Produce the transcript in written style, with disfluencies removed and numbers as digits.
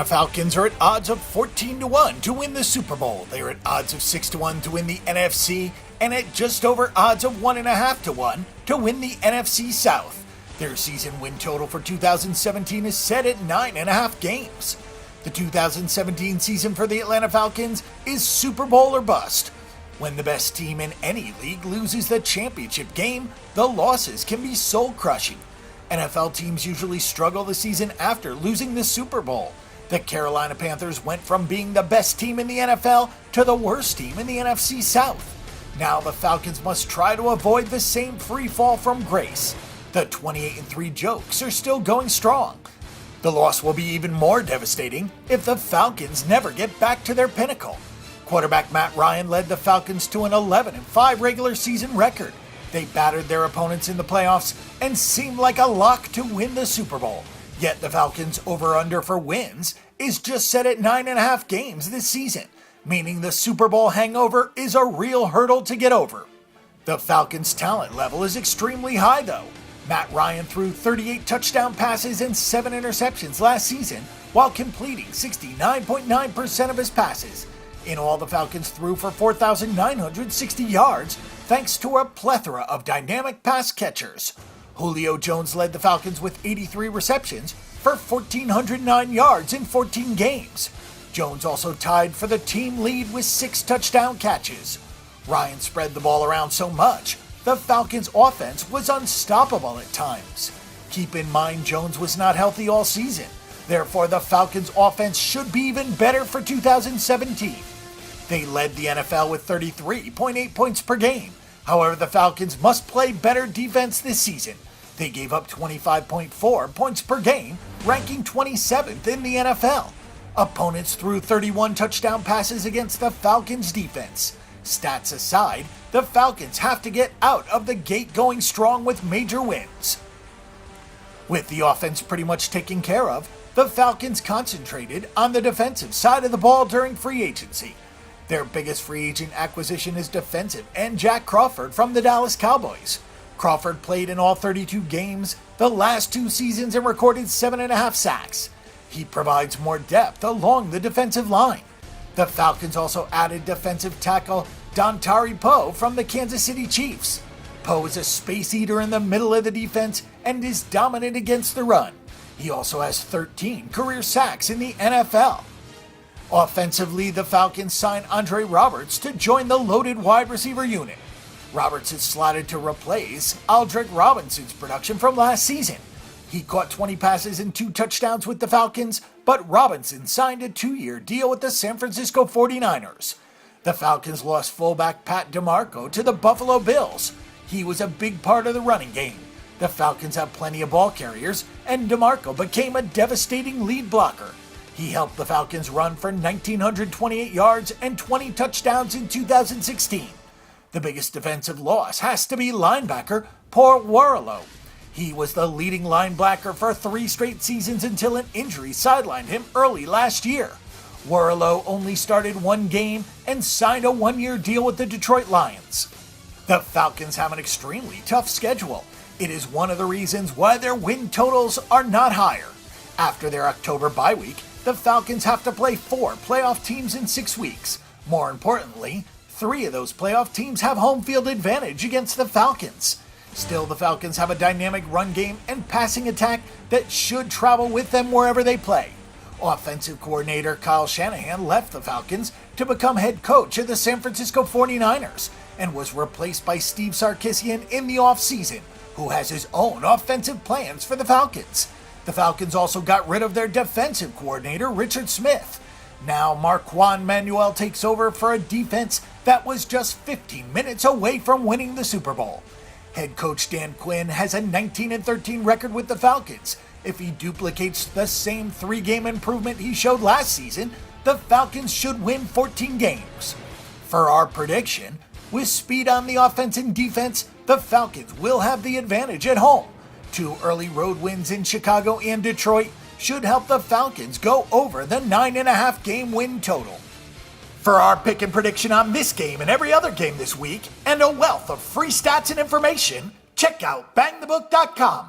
Atlanta Falcons are at odds of 14-1 to win the Super Bowl. They are at odds of 6-1 to win the NFC, and at just over odds of 1.5-1 to win the NFC South. Their season win total for 2017 is set at 9.5 games. The 2017 season for the Atlanta Falcons is Super Bowl or bust. When the best team in any league loses the championship game, the losses can be soul-crushing. NFL teams usually struggle the season after losing the Super Bowl. The Carolina Panthers went from being the best team in the NFL to the worst team in the NFC South. Now the Falcons must try to avoid the same free fall from grace. The 28-3 jokes are still going strong. The loss will be even more devastating if the Falcons never get back to their pinnacle. Quarterback Matt Ryan led the Falcons to an 11-5 regular season record. They battered their opponents in the playoffs and seemed like a lock to win the Super Bowl. Yet the Falcons' over-under for wins is just set at 9.5 games this season, meaning the Super Bowl hangover is a real hurdle to get over. The Falcons' talent level is extremely high though. Matt Ryan threw 38 touchdown passes and 7 interceptions last season while completing 69.9% of his passes. In all, the Falcons threw for 4,960 yards thanks to a plethora of dynamic pass catchers. Julio Jones led the Falcons with 83 receptions for 1,409 yards in 14 games. Jones also tied for the team lead with 6 touchdown catches. Ryan spread the ball around so much, the Falcons' offense was unstoppable at times. Keep in mind Jones was not healthy all season. Therefore, the Falcons' offense should be even better for 2017. They led the NFL with 33.8 points per game. However, the Falcons must play better defense this season. They gave up 25.4 points per game, ranking 27th in the NFL. Opponents threw 31 touchdown passes against the Falcons' defense. Stats aside, the Falcons have to get out of the gate going strong with major wins. With the offense pretty much taken care of, the Falcons concentrated on the defensive side of the ball during free agency. Their biggest free agent acquisition is defensive end Jack Crawford from the Dallas Cowboys. Crawford played in all 32 games the last 2 seasons and recorded 7.5 sacks. He provides more depth along the defensive line. The Falcons also added defensive tackle Dontari Poe from the Kansas City Chiefs. Poe is a space eater in the middle of the defense and is dominant against the run. He also has 13 career sacks in the NFL. Offensively, the Falcons signed Andre Roberts to join the loaded wide receiver unit. Roberts is slotted to replace Aldrick Robinson's production from last season. He caught 20 passes and 2 touchdowns with the Falcons, but Robinson signed a 2-year deal with the San Francisco 49ers. The Falcons lost fullback Pat DeMarco to the Buffalo Bills. He was a big part of the running game. The Falcons have plenty of ball carriers, and DeMarco became a devastating lead blocker. He helped the Falcons run for 1,928 yards and 20 touchdowns in 2016. The biggest defensive loss has to be linebacker Paul Warrilow. He was the leading linebacker for 3 straight seasons until an injury sidelined him early last year. Warrilow only started 1 game and signed a 1-year deal with the Detroit Lions. The Falcons have an extremely tough schedule. It is one of the reasons why their win totals are not higher. After their October bye week, the Falcons have to play 4 playoff teams in 6 weeks. More importantly, 3 of those playoff teams have home field advantage against the Falcons. Still, the Falcons have a dynamic run game and passing attack that should travel with them wherever they play. Offensive coordinator Kyle Shanahan left the Falcons to become head coach of the San Francisco 49ers and was replaced by Steve Sarkisian in the offseason, who has his own offensive plans for the Falcons. The Falcons also got rid of their defensive coordinator, Richard Smith. Now Marquand Manuel takes over for a defense that was just 15 minutes away from winning the Super Bowl. Head coach Dan Quinn has a 19-13 record with the Falcons. If he duplicates the same 3-game improvement he showed last season, the Falcons should win 14 games. For our prediction, with speed on the offense and defense, the Falcons will have the advantage at home. 2 early road wins in Chicago and Detroit should help the Falcons go over the 9.5 game win total. For our pick and prediction on this game and every other game this week, and a wealth of free stats and information, check out bangthebook.com.